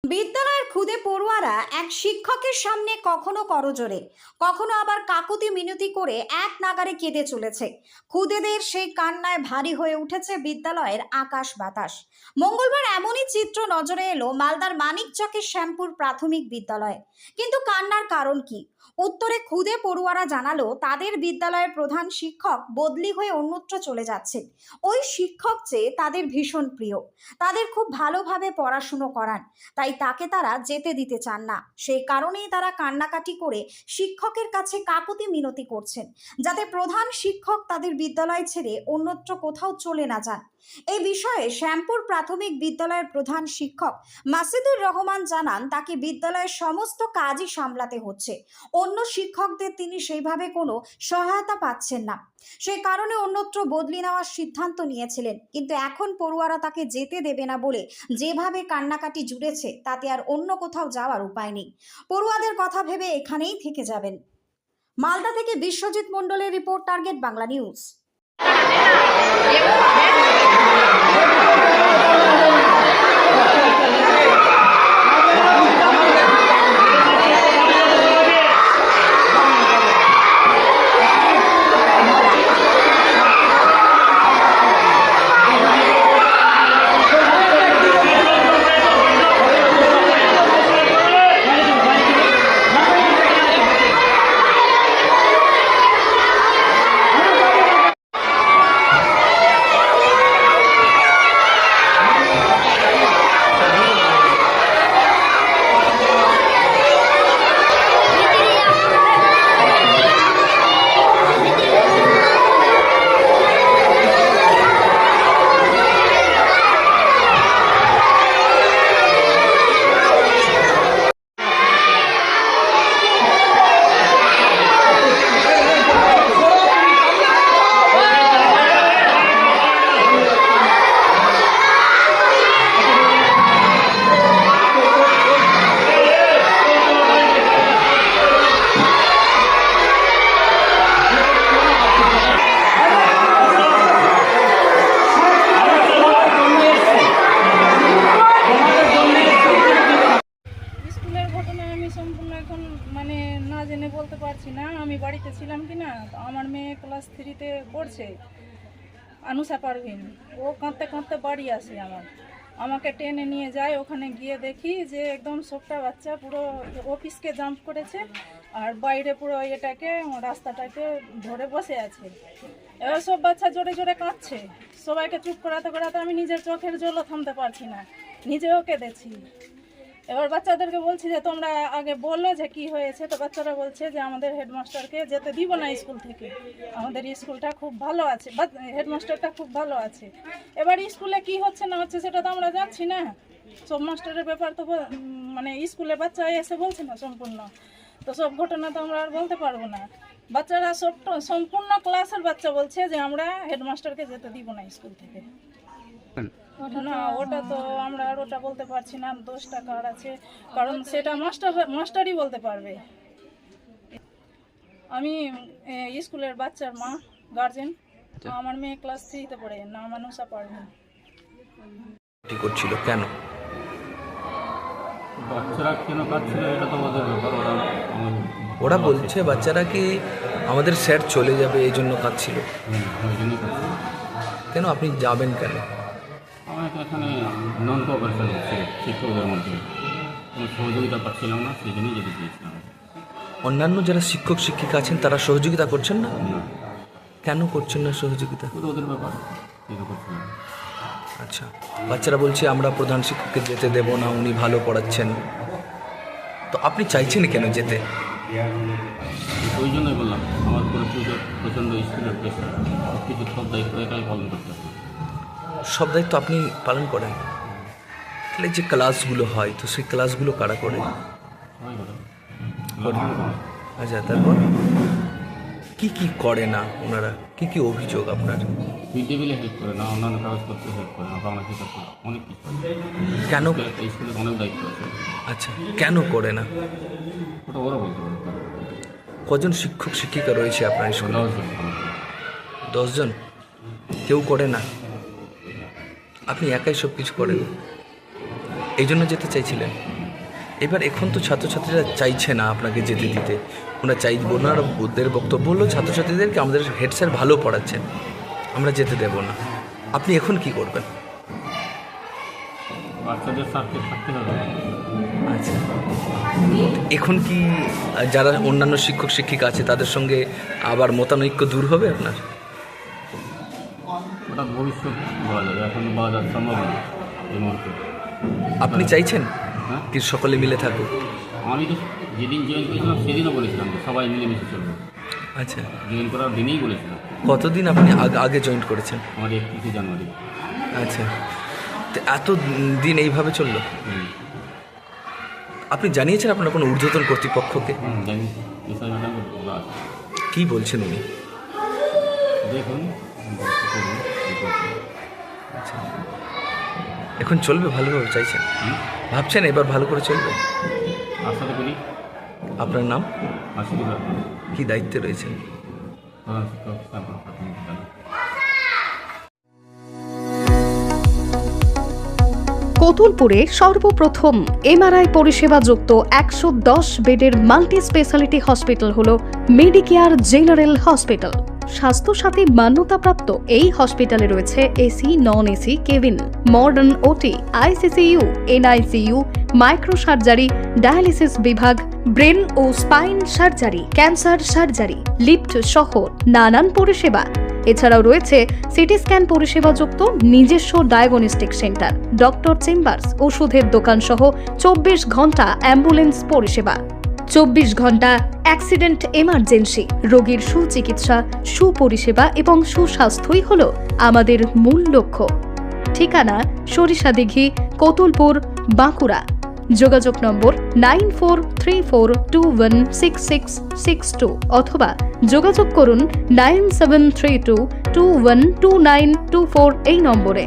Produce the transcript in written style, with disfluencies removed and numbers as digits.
বিদ্যালয়ের খুদে পড়ুয়ারা এক শিক্ষকের সামনে কখনো করজোড়ে, কখনো আবার কাকুতি মিনতি করে এক নাগাড়ে কেঁদে চলেছে। খুদেদের সেই কান্নায় ভারী হয়ে উঠেছে বিদ্যালয়ের আকাশ বাতাস। মঙ্গলবার এমনই চিত্র নজরে এলো মালদার মানিকচকের শ্যামপুর প্রাথমিক বিদ্যালয়ে। কিন্তু কান্নার কারণ কি? উত্তরে খুদে পড়ুয়ারা জানালো তাদের বিদ্যালয়ের প্রধান শিক্ষক বদলি হয়ে অন্যত্র চলে যাচ্ছেন। ওই শিক্ষক যে তাদের ভীষণ প্রিয়, তাদের খুব ভালোভাবে পড়াশুনো করান, তাই তাকে তারা যেতে দিতে চান না। সেই কারণেই তারা কান্নাকাটি করে শিক্ষকের কাছে কাকুতি মিনতি করছেন, যাতে প্রধান শিক্ষক তাদের বিদ্যালয় ছেড়ে অন্যত্র কোথাও চলে না যান। এই বিষয়ে শ্যামপুর প্রাথমিক বিদ্যালয়ের প্রধান শিক্ষক মাসিদুর রহমান জানান, তাকে বিদ্যালয়ের সমস্ত কাজই সামলাতে হচ্ছে। অন্য শিক্ষকদের তিনি সেইভাবে কোনো সহায়তা পাচ্ছেন না, সেই কারণে অন্যত্র বদলি নেওয়ার সিদ্ধান্ত নিয়েছিলেন। কিন্তু এখন পড়ুয়ারা তাকে যেতে দেবে না বলে যেভাবে কান্নাকাটি জুড়েছে, তাতে আর অন্য কোথাও যাওয়ার উপায় নেই। পড়ুয়াদের কথা ভেবে এখানেই থেকে যাবেন। মালদা থেকে বিশ্বজিৎ মণ্ডলের রিপোর্ট, টার্গেট বাংলা নিউজ। সম্পূর্ণ এখন না জেনে বলতে পারছি না। আমি বাড়িতে ছিলাম কি না, তো আমার মেয়ে ক্লাস 3-তে পড়ছে, আনুষা পারভিন। ও কাঁদতে কাঁদতে বাড়ি আসে, আমাকে টেনে নিয়ে যায়। ওখানে গিয়ে দেখি যে একদম সবটা বাচ্চা পুরো অফিসকে জাম্প করেছে, আর বাইরে পুরো রাস্তাটাকে ধরে বসে আছে। এবার সব বাচ্চা জোরে জোরে কাঁদছে। সবাইকে চুপ করাতে করাতে আমি নিজের চোখের জলও থামতে পারছি না, নিজেও কেঁদেছি। এবার বাচ্চাদেরকে বলছি যে তোমরা আগে বলো যে কি হয়েছে। তো বাচ্চারা বলছে যে আমাদের হেডমাস্টারকে যেতে দিব না স্কুল থেকে, আমাদের স্কুলটা খুব ভালো আছে, হেডমাস্টারটা খুব ভালো আছে। এবার স্কুলে কি হচ্ছে না হচ্ছে সেটা তো আমরা যাচ্ছি না। সব মাস্টারের ব্যাপার তো স্কুলে বাচ্চা এসে বলছে না সম্পূর্ণ, তো সব ঘটনা তো আমরা আর বলতে পারবো না। বাচ্চারা সম্পূর্ণ ক্লাসের বাচ্চা বলছে যে আমরা হেডমাস্টারকে যেতে দিব না স্কুল থেকে। না, ওটা তো আমরা আর ওটা বলতে পারছি না, দোষটা কার আছে, কারণ সেটা মাস্টারই বলতে পারবে। আমি স্কুলের বাচ্চার মা, গার্জেন। আমার মেয়ে ক্লাস 3-তে পড়ে, নাম আনুষা পারভিন। ঠিক করছিল কেন? বাচ্চারা কেন কাঁদছিল এটা তো ওদের ব্যাপার। ওরা বলছে বাচ্চারা কি আমাদের স্যার চলে যাবে এই জন্য কাঁদছিল। ওই জন্যই কাঁদছিল। কেন আপনি যাবেন কেন? আমার তো এখানে নন কোঅপারেশন হচ্ছে শিক্ষকদের মধ্যে, কোনো সহযোগিতা পাচ্ছিলাম না, সেই জন্যই যেতে চেয়েছিলাম। অন্যান্য যারা শিক্ষক শিক্ষিকা আছেন তারা সহযোগিতা করছেন না? না, কেন করছেন না সহযোগিতা? ওদের ব্যাপার, যেতে করছিলাম। আচ্ছা, বাচ্চারা বলছে আমরা প্রধান শিক্ষককে যেতে দেব না, উনি ভালো পড়াচ্ছেন। তো আপনি চাইছেন কেন যেতে? ওই জন্যই বললাম, আমার উপরে প্রচণ্ড স্কুলের প্রেশার, কিছু সব দায়িত্ব একাই পালন করতে হবে। সব দায়িত্ব আপনি পালন করেন, তাহলে যে ক্লাসগুলো হয় তো সেই ক্লাসগুলো কারা করে? সবাই করে। আচ্ছা, তারপর কি কি করে না ওনারা? কি কি অভিযোগ আপনার? মিড ডে মিলে হেল্প করে না, অন্যান্য কাগজপত্র হেল্প করে না, বাংলা শিক্ষা অনেক কিছু। কেন? স্কুলে অনেক দায়িত্ব আছে। আচ্ছা, কেন করে না? ওটা ওরা বলতে পারে। কজন শিক্ষক শিক্ষিকা রয়েছে আপনার স্কুলে? 10 জন। 10 জন? কেউ করে না? আপনি একাই সব কিছু করেন? এই জন্য যেতে চাইছিলেন। এবার এখন তো ছাত্রছাত্রীরা চাইছে না আপনাকে যেতে দিতে, ওনারা ওদের বক্তব্য হলো ছাত্রছাত্রীদেরকে আমাদের হেড স্যার ভালো পড়াচ্ছেন, আমরা যেতে দেব না। আপনি এখন কি করবেন? বাচ্চাদের স্বার্থে থাকতে হবে। আচ্ছা, এখন কি যারা অন্যান্য শিক্ষক শিক্ষিকা আছে তাদের সঙ্গে আবার মতানৈক্য দূর হবে আপনার? ওটা ভবিষ্যৎ বলা যাবে, এখন বলা যাওয়া সম্ভব না এই মুহূর্তে। আপনি চাইছেন হ্যাঁ, কি সকলে মিলে থাকুক? আমি তো যেদিন জয়েন করেছিলাম সেদিনও বলেছিলাম যে সবাই মিলেমিশে চলবে। আচ্ছা, জয়েন করার দিনেই বলেছিলাম। কতদিন আপনি আগে জয়েন করেছেন? আমার 31 জানুয়ারি। আচ্ছা, তো এত দিন এইভাবে চললো? আপনি জানিয়েছেন আপনার কোনো ঊর্ধ্বতন কর্তৃপক্ষকে? জানি, এসআই ম্যাডামকে বলা আছে। কী বলছেন উনি? দেখুন, আচ্ছা, এখন চলবে ভালোভাবে চাইছেন? ভাবছেন এবার ভালো করে চলবে? আশা করি। আপনার নাম? আশীর্বাদ, কি দায়িত্বে রয়েছেন? প্রধান শিক্ষক, তারপর প্রাথমিক বিদ্যালয়। কতুলপুরে সর্বপ্রথম এমআরআই পরিষেবা যুক্ত 110 বেডের মাল্টি স্পেশালিটি হসপিটাল হল মেডিকেয়ার জেনারেল হসপিটাল। স্বাস্থ্যসাথী মান্যতাপ্রাপ্ত এই হসপিটালে রয়েছে AC, non AC cabin, modern OT, ICCU, NICU, micro surgery, dialysis বিভাগ, ব্রেন ও spine surgery, cancer surgery, lift সহ নানান পরিষেবা। এছাড়াও রয়েছে সিটি স্ক্যান পরিষেবা যুক্ত নিজস্ব ডায়াগনস্টিক সেন্টার, ডক্টর চেম্বার্স, ওষুধের দোকান সহ 24 ঘন্টা অ্যাম্বুলেন্স পরিষেবা। 24 ঘন্টা অ্যাক্সিডেন্ট এমার্জেন্সি, রোগীর সুচিকিৎসা, সুপরিষেবা এবং সুস্বাস্থ্যই হল আমাদের মূল লক্ষ্য। ঠিকানা সরিষাদিঘি, কতুলপুর, বাঁকুড়া। যোগাযোগ নম্বর 9434216662 অথবা যোগাযোগ করুন 9732212924 এই নম্বরে।